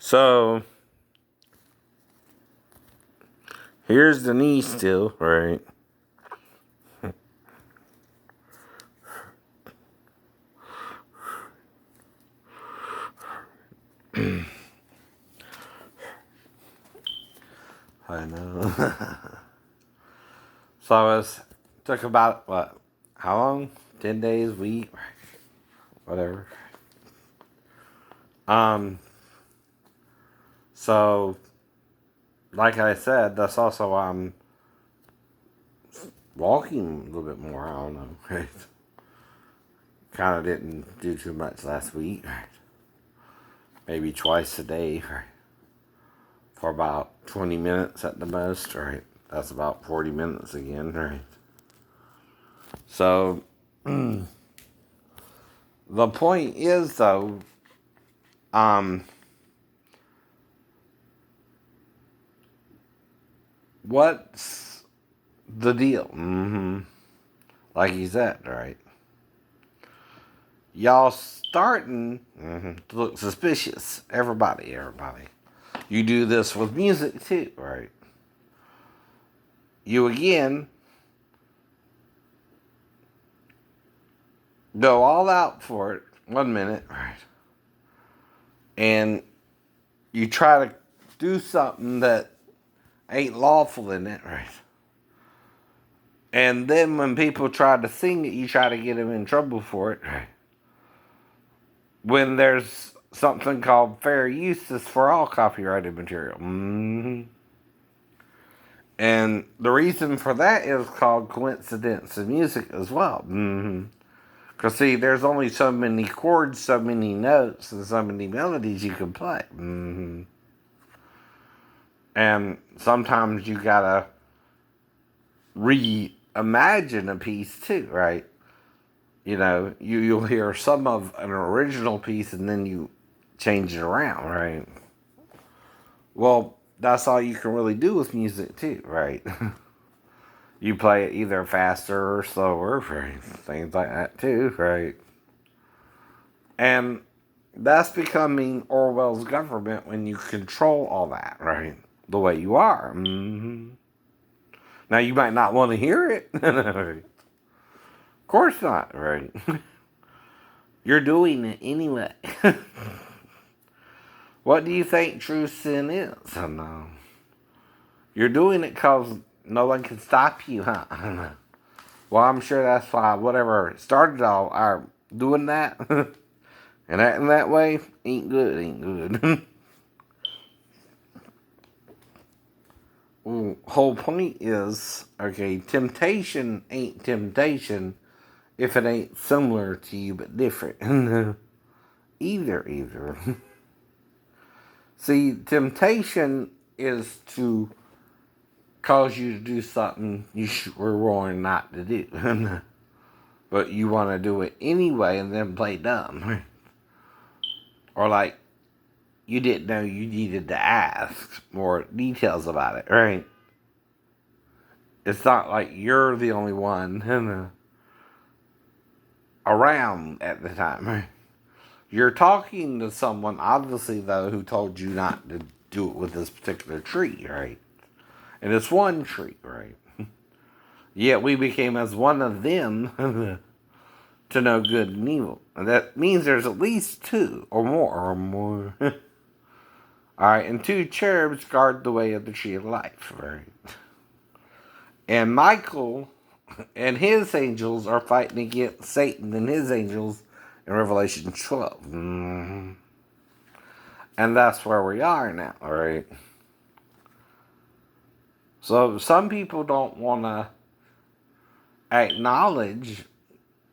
So here's the knee still, right? I know. So took about what? How long? 10 days, week, whatever. Um. So, like I said, that's also why I'm walking a little bit more. I don't know. Right? Kind of didn't do too much last week. Right? Maybe twice a day, right? For about 20 minutes at the most. Right? That's about 40 minutes again. Right? So, the point is though, um, what's the deal? Like you said, right? Y'all starting to look suspicious. Everybody. You do this with music too, right? You again go all out for it 1 minute, right? And you try to do something that ain't lawful in it, right? And then when people try to sing it, you try to get them in trouble for it, right? When there's something called fair use is for all copyrighted material. And the reason for that is called coincidence in music as well. Because, see, there's only so many chords, so many notes, and so many melodies you can play. And sometimes you gotta reimagine a piece too, right? You know, you'll hear some of an original piece and then you change it around, right? Well, that's all you can really do with music too, right? You play it either faster or slower, right? Things like that too, right? And that's becoming Orwell's government when you control all that, right? The way you are. Now, you might not want to hear it. Of course not, right? You're doing it anyway. What do you think true sin is? I don't know. You're doing it because no one can stop you, huh? I don't know. Well, I'm sure that's why whatever started all our doing that and acting that way ain't good. Well, whole point is, okay, temptation ain't temptation if it ain't similar to you but different. either. See, temptation is to cause you to do something you were warned not to do. But you want to do it anyway and then play dumb. Or like, you didn't know you needed to ask more details about it, right? It's not like you're the only one around at the time, right? You're talking to someone, obviously, though, who told you not to do it with this particular tree, right? And it's one tree, right? Yet we became as one of them to know good and evil. And that means there's at least two or more. Alright, and two cherubs guard the way of the tree of life, right? And Michael and his angels are fighting against Satan and his angels in Revelation 12. And that's where we are now, alright? So some people don't want to acknowledge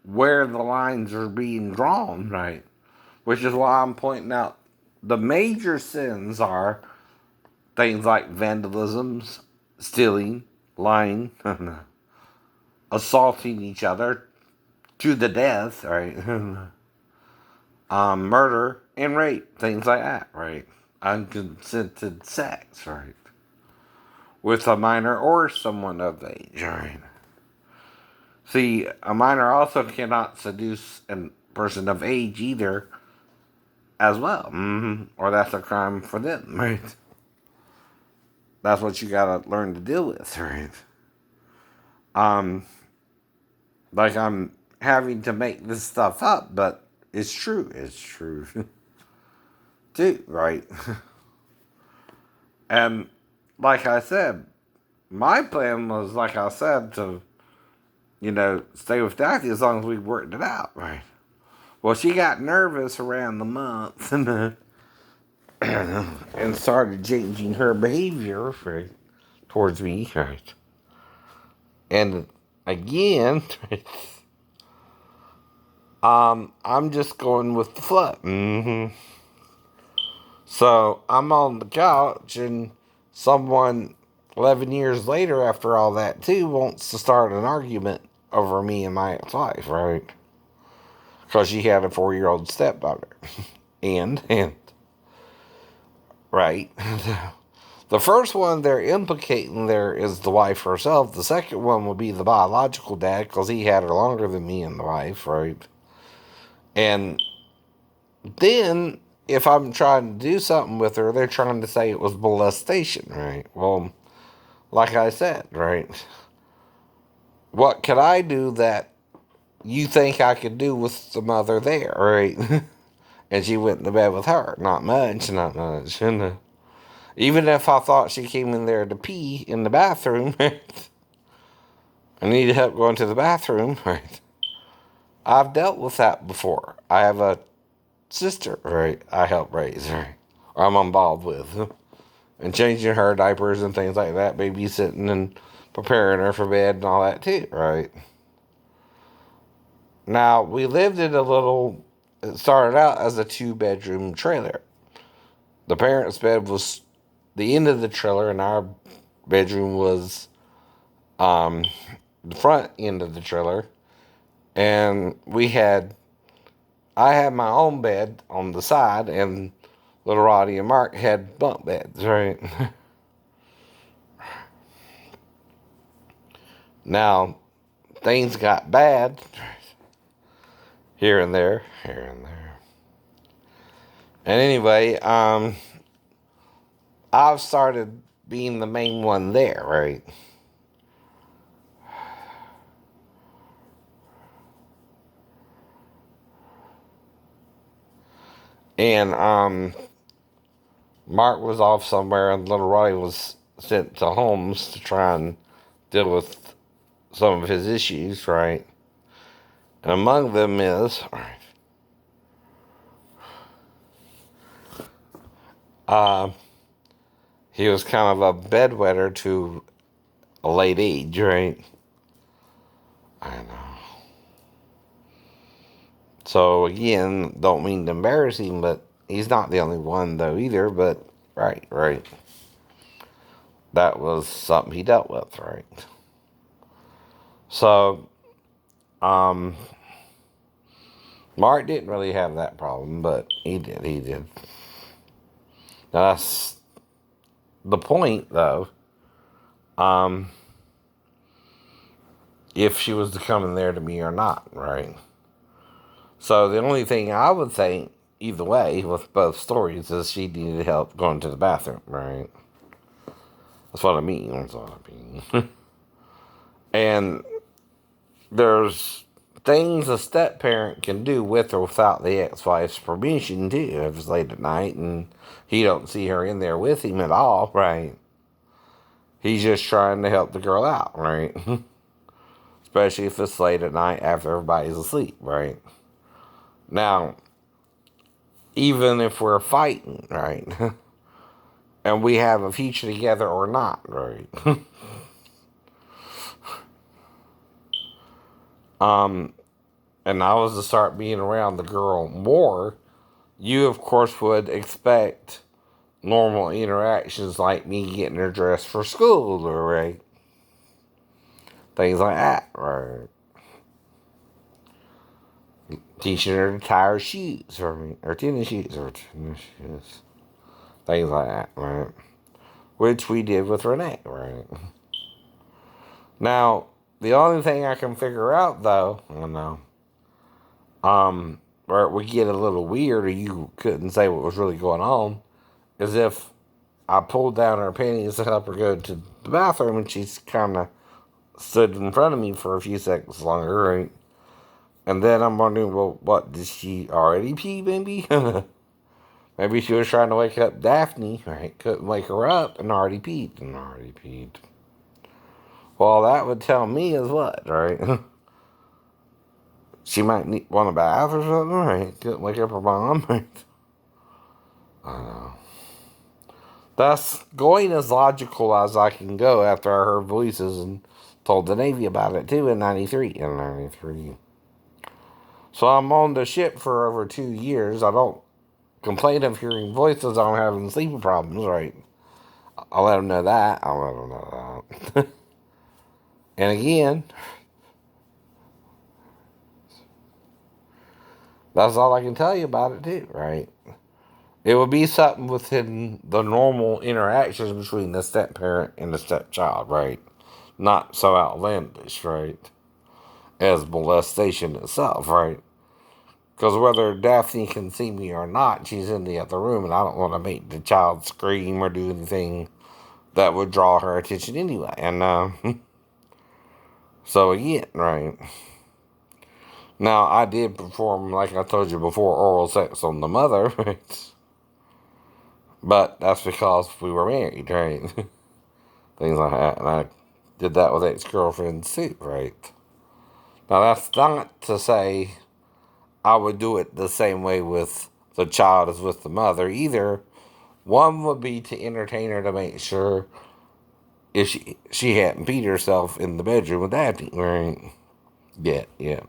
where the lines are being drawn, right? Which is why I'm pointing out the major sins are things like vandalisms, stealing, lying, assaulting each other to the death, right? Murder and rape, things like that, right? Unconsented sex, right? With a minor or someone of age, right? See, a minor also cannot seduce a person of age either, as well. Or that's a crime for them, right? That's what you gotta learn to deal with, right? Um, like I'm having to make this stuff up, but it's true. It's true, too, right? And like I said, my plan was, like I said, to stay with Daphne as long as we worked it out, right? Well, she got nervous around the month and started changing her behavior towards me, right? And again, I'm just going with the flow. So I'm on the couch, and someone 11 years later, after all that too, wants to start an argument over me and my ex-wife, right? Because she had a 4-year-old stepdaughter. and right. The first one they're implicating there is the wife herself. The second one would be the biological dad, because he had her longer than me and the wife, right? And then, if I'm trying to do something with her, they're trying to say it was molestation, right? Well, like I said, right? What could I do that you think I could do with the mother there, right? And she went to bed with her. Not much, not much. Even if I thought she came in there to pee in the bathroom, I needed help going to the bathroom, right? I've dealt with that before. I have a sister, right? I help raise, right? Or I'm involved with. And changing her diapers and things like that, babysitting and preparing her for bed and all that too, right? Now, we lived in it started out as a 2-bedroom trailer. The parents' bed was the end of the trailer, and our bedroom was the front end of the trailer. And I had my own bed on the side, and little Roddy and Mark had bunk beds, right? Now, things got bad here and there. And anyway, I've started being the main one there, right? And Mark was off somewhere, and little Roddy was sent to Holmes to try and deal with some of his issues, right? And among them is, he was kind of a bedwetter to a late age, right? I know. So again, don't mean to embarrass him, but he's not the only one though either. But right. That was something he dealt with, right? So, Mark didn't really have that problem, but he did. Now that's the point, though. If she was to come in there to me or not, right? So the only thing I would think, either way, with both stories, is she needed help going to the bathroom, right? That's what I mean. And there's things a step parent can do with or without the ex-wife's permission too. If it's late at night and he don't see her in there with him at all, right? He's just trying to help the girl out, right? Especially if it's late at night after everybody's asleep, right? Now, even if we're fighting, right? And we have a future together or not, right? And I was to start being around the girl more, you of course would expect normal interactions like me getting her dressed for school, right? Things like that, right? Teaching her to tie her shoes, or tennis shoes, things like that, right? Which we did with Renee, right? Now, the only thing I can figure out, though, where it would get a little weird or you couldn't say what was really going on is if I pulled down her panties to help her go to the bathroom and she's kind of stood in front of me for a few seconds longer, right? And then I'm wondering, well, what, did she already pee, maybe? Maybe she was trying to wake up Daphne, right? Couldn't wake her up and already peed. Well, that would tell me as what, right? She might want a bath or something, right? Couldn't wake up her mom, right? I don't know. That's going as logical as I can go after I heard voices and told the Navy about it too in 93. So I'm on the ship for over 2 years. I don't complain of hearing voices. I'm having sleeping problems, right? I'll let them know that. I'll let them know that. And again, that's all I can tell you about it too, right? It would be something within the normal interactions between the step parent and the stepchild, right? Not so outlandish, right? As molestation itself, right? Because whether Daphne can see me or not, she's in the other room, and I don't want to make the child scream or do anything that would draw her attention anyway. And so again, right now, I did perform, like I told you before, oral sex on the mother, right? But that's because we were married, right? Things like that, and I did that with ex-girlfriends too, right? Now that's not to say I would do it the same way with the child as with the mother either. One would be to entertain her to make sure if she hadn't peed herself in the bedroom with Daphne, right? Yeah.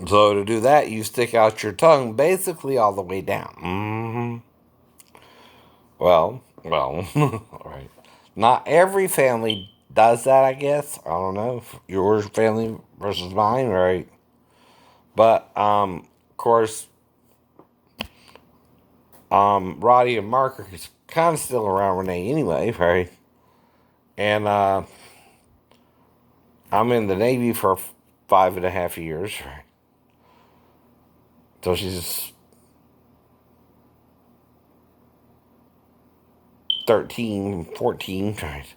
So to do that, you stick out your tongue basically all the way down. Well, all right. Not every family does that, I guess. I don't know. Your family versus mine, right? But of course, Roddy and Mark are kind of still around Renee anyway, right? And I'm in the Navy for 5.5 years, right? So she's 13, 14, right?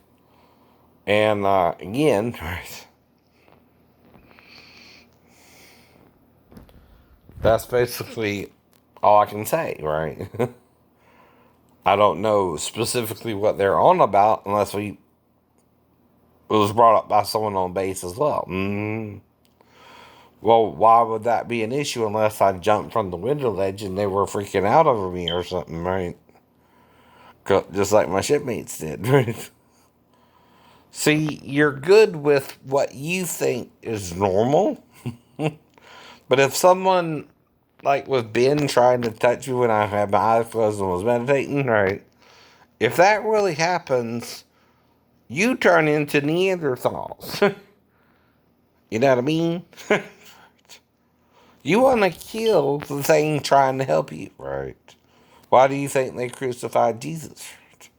And again, right? That's basically all I can say, right? I don't know specifically what they're on about unless it was brought up by someone on base as well. Well, why would that be an issue unless I jumped from the window ledge and they were freaking out over me or something, right? Just like my shipmates did, right? See, you're good with what you think is normal, but if someone like with Ben trying to touch me when I had my eyes closed and was meditating, right? If that really happens, you turn into Neanderthals. You know what I mean? You want to kill the thing trying to help you, right? Why do you think they crucified Jesus? Right?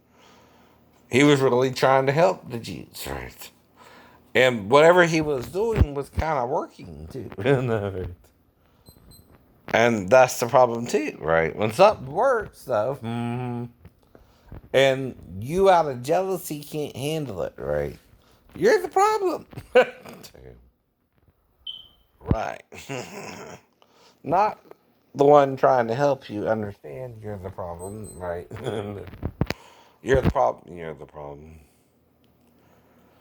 He was really trying to help the Jews, right? And whatever he was doing was kind of working too. And that's the problem too, right? When something works, though, and you out of jealousy can't handle it, right? You're the problem. Right. Not the one trying to help you understand you're the problem, right? You're the problem. You're the problem.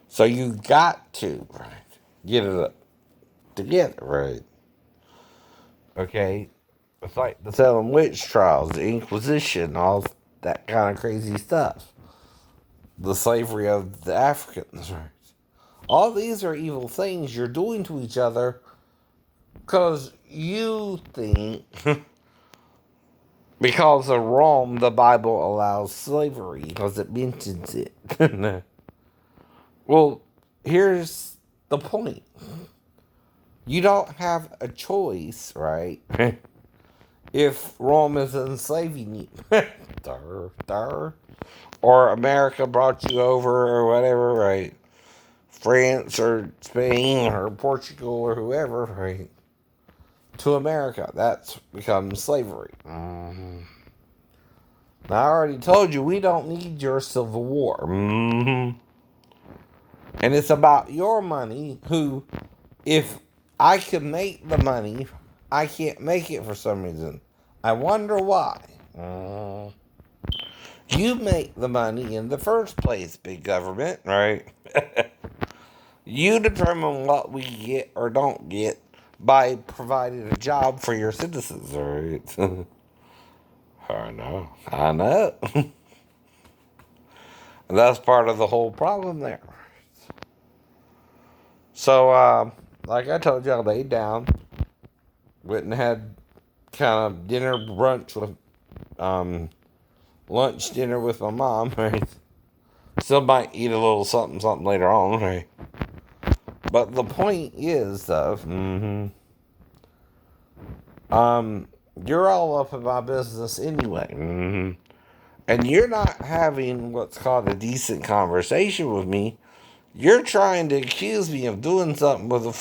So you got to, right, get it together, right? Okay? It's like the Salem witch trials, the Inquisition, all that kind of crazy stuff. The slavery of the Africans, right? All these are evil things you're doing to each other because you think because of Rome, the Bible allows slavery because it mentions it. Well, here's the point. You don't have a choice, right? If Rome is enslaving you. Or America brought you over or whatever, right? France or Spain or Portugal or whoever, right? to America. That's become slavery. Mm-hmm. Now, I already told you we don't need your civil war. Mm-hmm. And it's about your money, who, if I can make the money, I can't make it for some reason. I wonder why. You make the money in the first place, big government, right? You determine what we get or don't get by providing a job for your citizens, right? I know. That's part of the whole problem there. So, like I told you, I laid down, went and had kind of dinner, brunch with, lunch, dinner with my mom, right? Still might eat a little something later on, right? But the point is, though, you're all up in my business anyway. And you're not having what's called a decent conversation with me. You're trying to accuse me of doing something with a